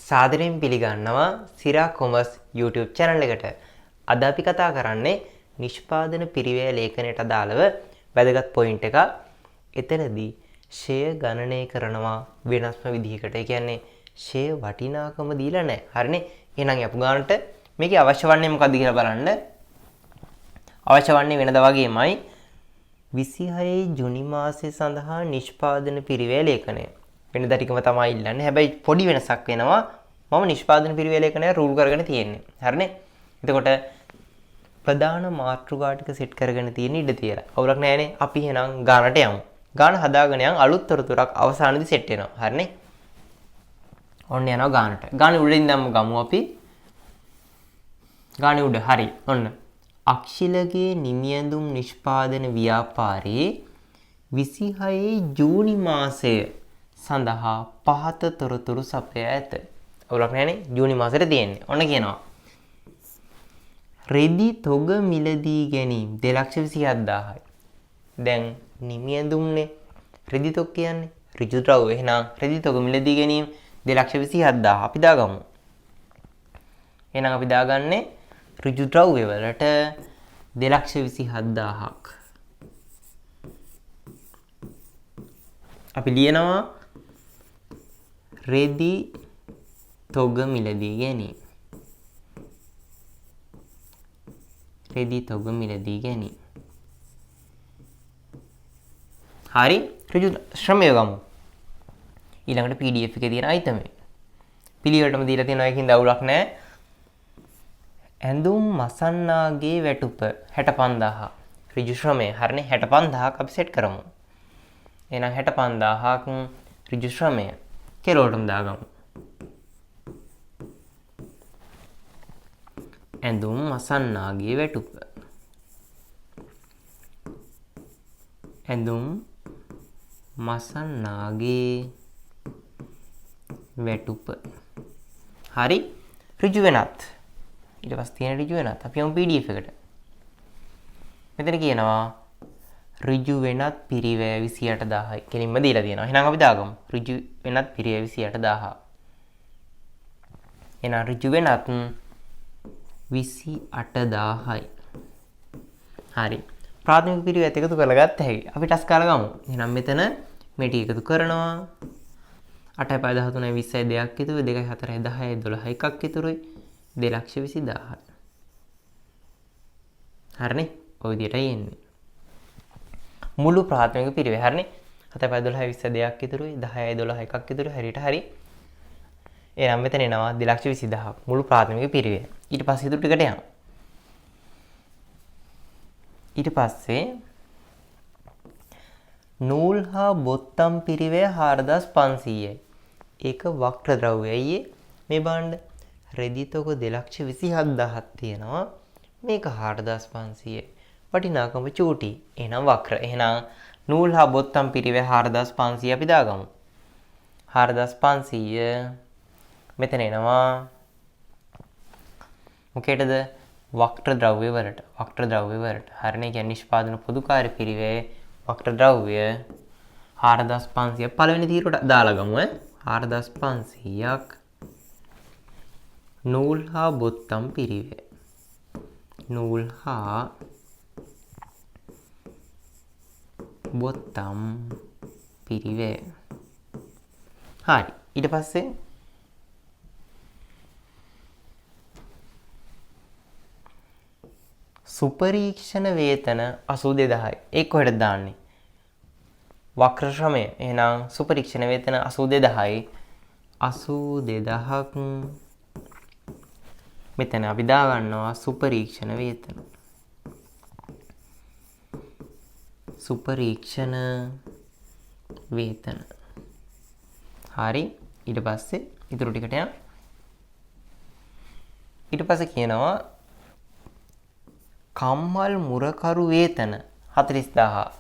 සාදරයෙන් පිළිගන්නවා සිරා commerce YouTube channel එකට. අද අපි කතා කරන්නේ නිෂ්පාදන පිරිවැය ලේඛනයට අදාළව වැදගත් පොයින්ට් එකක්. එතනදී ෂෙයා ගණනය කරනවා වෙනස්ම විදිහකට. ඒ කියන්නේ ෂෙයා වටිනාකම දීලා නැහැ. හරිනේ? එහෙනම් අපු ගන්නට මේකේ අවශ්‍ය වන්නේ මොකක්ද කියලා බලන්න. අවශ්‍ය වන්නේ වෙනදා වගේමයි 26 ජුනි මාසය සඳහා නිෂ්පාදන පිරිවැය ලේඛනය. වෙනදා ටිකම තමයි ඉල්ලන්නේ. හැබැයි පොඩි වෙනසක් වෙනවා. මම නිෂ්පාදන පිරිවැය ලේඛනය රූල් කරගෙන තියෙන්නේ. හරිනේ? එතකොට ප්‍රධාන මාතෘකා ටික සෙට් කරගෙන තියෙන ඉඩ තියලා. අවුලක් නැහැනේ. අපි එහෙනම් ගානට යමු. ගාන හදාගෙන යන් අලුත් තොරතුරක් අවසානයේදී සෙට් වෙනවා. හරිනේ? ඔන්න යනවා ගානට. ගානේ උඩින් දැම්ම ගමු අපි. ගානේ උඩ හරි. ඔන්න. අක්ෂිලගේ නිමියඳුම් නිෂ්පාදන ව්‍යාපාරයේ 26 ජූනි මාසය සඳහා පහත තොරතුරු සපයා ඇත. අවුලක් නැහැනේ. ජූනි මාසෙට තියෙන්නේ. ඔන්න කියනවා. රෙදි තොග මිලදී ගැනීම 2,27,000යි. දැන් නිමියඳුම්නේ රෙදි තොග කියන්නේ ඍජු ද්‍රව්‍ය. එහෙනම් රෙදි තොග මිලදී ගැනීම 2,27,000 අපි දාගමු. එහෙනම් අපි දාගන්නේ ඍජු ද්‍රව්‍ය වලට 2,27,000ක්. අපි ලියනවා රෙදි තොග මිලදී ගැනීම. රෙදි තොග මිලදී ගැනීම. හරි ඍජු ශ්‍රමය ගමු. ඊළඟට PDF එකේ තියෙන අයිතම. පිළිවෙලටම දීලා තියෙනවා එකකින් දවුලක් නැහැ. ඇඳුම් මසන්නාගේ වැටුප 65000. ඍජු ශ්‍රමය. හරිනේ 65000ක් අපි සෙට් කරමු. එහෙනම් 65000ක් ඍජු ශ්‍රමය. කෙලවටම දාගමු. ඇඳුම් මසන්නාගේ වැටුප. ඇඳුම් මසන්නාගේ වැටුප. හරි ඍජු වෙනත්. ඊට පස්සේ තියෙන ඍජු වෙනත්. අපි යමු PDF එකට. මෙතන කියනවා ඍජු වෙනත් පිරිවැය 28000යි. කෙලින්ම දීලා තියෙනවා. එහෙනම් අපි දාගමු. ඍජු වෙනත් පිරිවැය 28000. එහෙනම් ඍජු වෙනත් 28000යි. හරි. ප්‍රාථමික පිරිවැයත් එකතු කරලා ගත්ත හැකි. අපි ටස් කාලා ගමු. එහෙනම් මෙතන මේ ටික එකතු කරනවා. 8යි 5 13යි 20යි 2ක් ඉතුරු 2යි 4යි 10යි 12යි එකක් ඉතුරුයි 2,20,000. හරිනේ? ඔය විදිහටයි එන්නේ. මුළු ප්‍රාථමික පිරිවැය හරිනේ 7යි 5 12යි 20යි 2ක් ඉතුරුයි 10යි 12යි එකක් ඉතුරුයි හරියට හරි. එහෙනම් මෙතන එනවා 2,20,000ක් මුළු ප්‍රාථමික පිරිවැය. ඊට පස්සේ ඉතුරු ටිකට යමු. ඊට පස්සේ නූල් හා බොත්තම් පිරිවැය 4,500යි. ඒක වක්‍ර ද්‍රව්‍යයි මේ බාණ්ඩ. රෙදි තොග 2,27,000ක් තියෙනවා. මේක 4,500යි. වටිනාකම චූටි. එහෙනම් වක්‍ර. එහෙනම් නූල් හා බොත්තම් පිරිවැය 4,500 අපි දාගමු. 4,500 මෙතන එනවා. මොකේටද? වක්‍ර ද්‍රව්‍ය වලට. වක්‍ර ද්‍රව්‍ය වලට. හරිනේ? කියන්නේ නිෂ්පාදන පොදුකාර්ය පිරිවැය වක්‍ර ද්‍රව්‍ය 4,500 පළවෙනි තීරුවට දාලා ගමු 4,500ක් නූල් හා බොත්තම් පිරිවැය. නූල් හා බොත්තම් පිරිවැය. හරි. ඊට පස්සේ සුපරීක්ෂණ වේතන 82,000යි. ඒක කොහෙටද දාන්නේ? වක්‍ර ශ්‍රමය. එහෙනම් සුපරීක්ෂණ වේතන 82,000යි. 82,000ක් මෙතන අපි දාගන්නවා සුපරීක්ෂණ වේතන. සුපරීක්ෂණ වේතන. හරි. ඊට පස්සේ ඉතුරු ටිකට යන්න. ඊට පස්සේ කියනවා කම්මල් මුරකරු වේතන 40,000.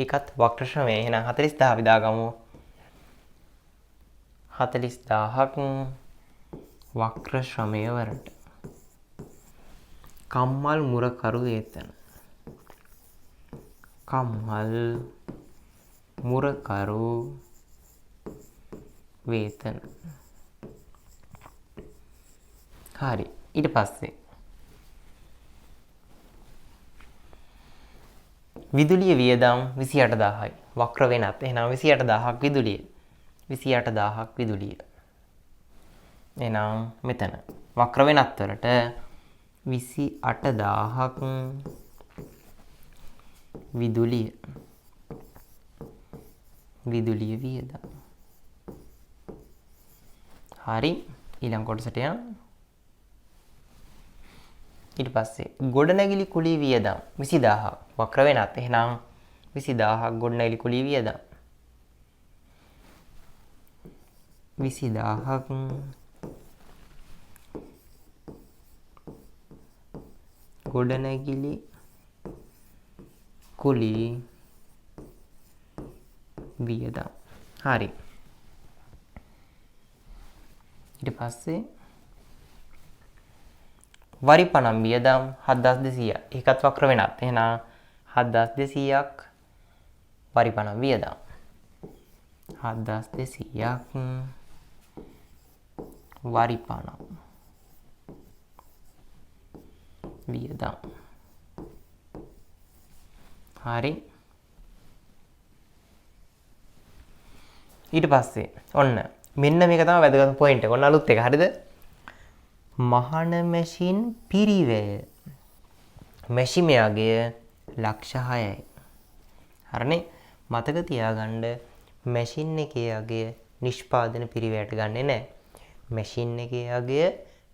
ඒකත් වක්‍ර ශ්‍රමය. එහෙනම් 40,000 අපි දාගමු. 40,000ක් වක්‍ර ශ්‍රමය වලට. කම්මල් මුරකරු වේතන. කම්මල් මුරකරු වේතන. හරි. ඊට පස්සේ විදුලිය වියදම් 28000යි. වක්‍ර වෙනත්. එහෙනම් 28000ක් විදුලිය. 28000ක් විදුලිය. එහෙනම් මෙතන වක්‍ර වෙනත් වලට 28000ක් විදුලිය. විදුලිය වියදම්. හරි. ඊළඟ කොටසට යන්න. ඊට පස්සේ ගොඩනැගිලි කුලී වියදම් 20000ක් වක්‍ර වෙනත්. එහෙනම් 20000ක් ගොඩනැගිලි කුලී වියදම්. 20000ක් ගොඩනැගිලි කුලී වියදම්. හරි. ඊට පස්සේ වරිපණම් වියදම් 7200. ඒකත් වක්‍ර වෙනත්. එහෙනම් 7200ක් වරිපණම් වියදම්. 7200ක් වරිපණම් වියදම්. හරි. ඊට පස්සේ ඔන්න මෙන්න මේක තමයි වැදගත් පොයින්ට් එක. ඔන්න අලුත් එක. හරිද? මහන මැෂින් පිරිවැය. මැෂිමයාගේ ලක්ෂ 6යි. හරිනේ? මතක තියාගන්න මැෂින් එකේ අගය නිෂ්පාදන පිරිවැයට ගන්නෙ නැහැ. මැෂින් එකේ අගය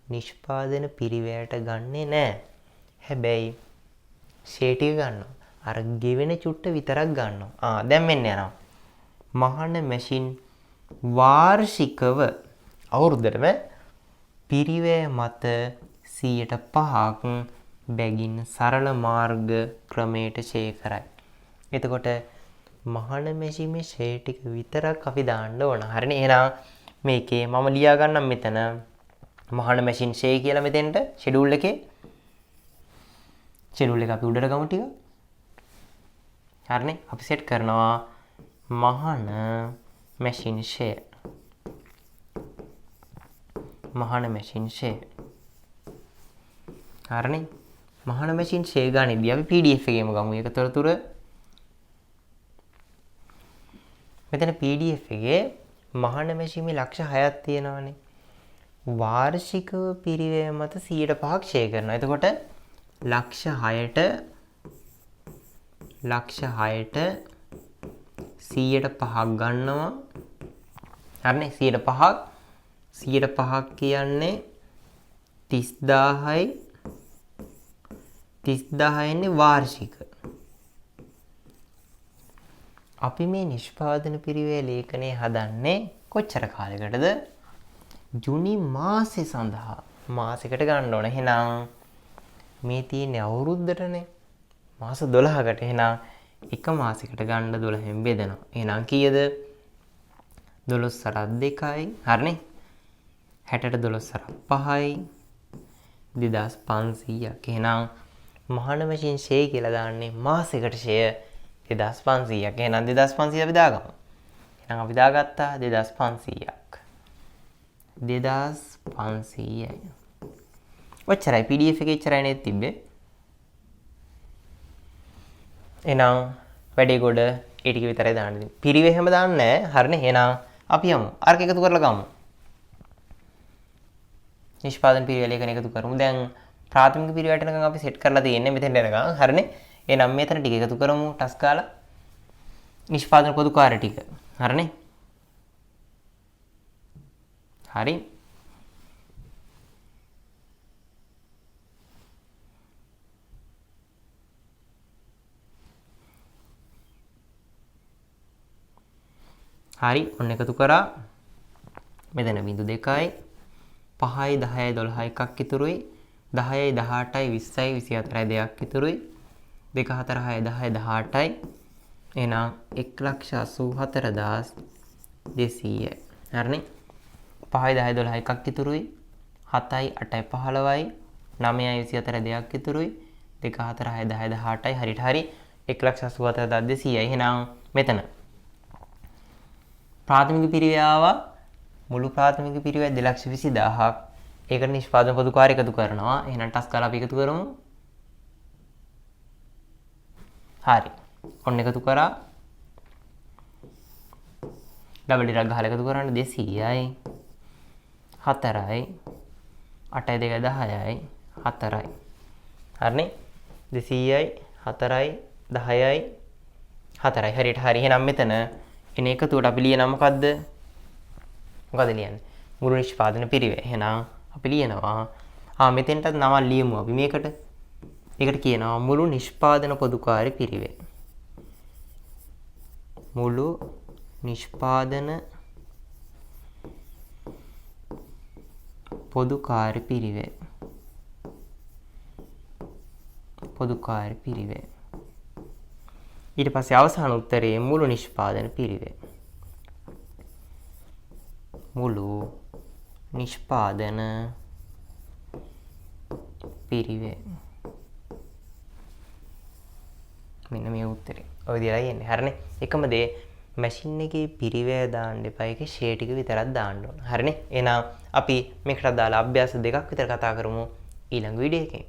නිෂ්පාදන පිරිවැයට ගන්නෙ නැහැ. හැබැයි ෂේ ටික ගන්නවා. අර ගෙවෙන චුට්ට විතරක් ගන්නවා. දැන් මෙන්න යනවා. මහන මැෂින් වාර්ෂිකව අවුරුද්දටම පිරිවැය මත 5%ක් බැගින් සරල මාර්ග ක්‍රමයට ෂේ කරයි. එතකොට මහන මැෂිමේ ෂේ ටික විතරක් අපි දාන්න ඕන. හරිනේ? එහෙනම් මේකේ මම ලියා ගන්නම් මෙතන මහන මැෂින් ෂේ කියලා මෙතෙන්ට ෂෙඩියුල් එකේ. ෂෙඩියුල් එක අපි උඩට ගමු ටික. හරිනේ? අපි සෙට් කරනවා මහන මැෂින් ෂේ. මහන මැෂින් ෂේ. හරිනේ? මහන මැෂින් ෂේ ගානේදී අපි PDF එකේම ගමු. ඒක තොරතුර මෙතන PDF එකේ මහන මැෂිමේ ලක්ෂ 6ක් තියෙනවානේ. වාර්ෂිකව පිරිවැය මත 100%ක් ෂේ කරනවා. එතකොට ලක්ෂ 6ට 100%ක් ගන්නවා. හරිනේ? 100%ක් 100%ක් කියන්නේ 30000යි. 30000 වාර්ෂික. අපි මේ නිෂ්පාදන පිරිවැය ලේඛනය හදන්නේ කොච්චර කාලයකටද? ජුනි මාසෙ සඳහා. මාසෙකට ගන්න ඕන. එහෙනම් මේ තියෙන්නේ අවුරුද්දටනේ. මාස 12කට. එහෙනම් එක මාසයකට ගන්න 12න් බෙදනවා. එහෙනම් කීයද? 12 සරත් 2යි. හරිනේ? 60ට 12 සරත් 5යි. 2500ක්. එහෙනම් මහන මැෂින් ෂේ කියලා දාන්නේ මාසයකට ෂේ 2500ක්. එහෙනම් 2500 අපි දාගමු. එහෙනම් අපි දාගත්තා 2500ක්. 2500යි. ඔච්චරයි. PDF එකේ ඉච්චරයි නේද තිබ්බේ? එහෙනම් වැඩේ ගොඩ ඒ ටික විතරයි දාන්න දෙන්නේ. පිරිවෙ හැම දාන්නේ නැහැ. හරිනේ? එහෙනම් අපි යමු. අරක එකතු කරලා ගමු. නිෂ්පාදන පිරිවෙල එකන එකතු කරමු. දැන් ප්‍රාථමික පිරිවෙලට නිකන් අපි සෙට් කරලා තියෙන්නේ මෙතෙන් යනකම්. හරිනේ? එහෙනම් මෙතන ටික එකතු කරමු. ටස් කාලා නිෂ්පාදන පොදු කාර්ය ටික. හරිනේ? හරි. හරි. ඔන්න එකතු කරා. මෙතන බිඳු 2යි 5යි 10යි 12යි එකක් ඉතුරුයි. 10යි 18යි 20යි 24යි දෙකක් ඉතුරුයි. 2 4 6 10යි 18යි. එහෙනම් 1,84,200යි. හරිනේ? 5යි 10යි 12යි එකක් ඉතුරුයි. 7යි 8යි 15යි 9යි 24යි දෙකක් ඉතුරුයි. 2 4 6 10යි 18යි හරියට හරි 1,84,200යි. එහෙනම් මෙතන ප්‍රාථමික පිරිවෙයාව මුළු ප්‍රාථමික පිරිවෙය 2,20,000ක් ඒකට නිෂ්පාදන පොදුකාරය එකතු කරනවා. එහෙනම් ටස් කරලා අපි එකතු කරමු. හරි. ඔන්න එකතු කරා. ඩබල් ඩිරක් ගහලා එකතු කරන්න 200යි 4යි 8යි 2යි 10යි 4යි. හරිනේ? 200යි 4යි 10යි 4යි. හරියට හරි. එහෙනම් මෙතන එන එකතුවට අපි ලියනවා මොකද්ද? මොකද ලියන්නේ? මුළු නිෂ්පාදන පිරිවැය. එහෙනම් අපි ලියනවා මෙතෙන්ටත් නම ලියමු අපි මේකට. ඒකට කියනවා මුළු නිෂ්පාදන පොදුකාර්ය පිරිවැය. මුළු නිෂ්පාදන පොදුකාර්ය පිරිවැය. පොදුකාර්ය පිරිවැය. ඊට පස්සේ අවසාන උත්තරේ මුළු නිෂ්පාදන පිරිවැය. මුළු නිෂ්පාදන පිරිවැය. මෙන්න මේ උත්තරේ. ඔය විදිහටයි එන්නේ. හරිනේ? එකම දේ මැෂින් එකේ පිරිවැය දාන්න එපා. ඒකේ ෂේ ටික විතරක් දාන්න ඕන. හරිනේ? එහෙනම් අපි මේකට දාලා අභ්‍යාස දෙකක් විතර කතා කරමු ඊළඟ වීඩියෝ එකේ.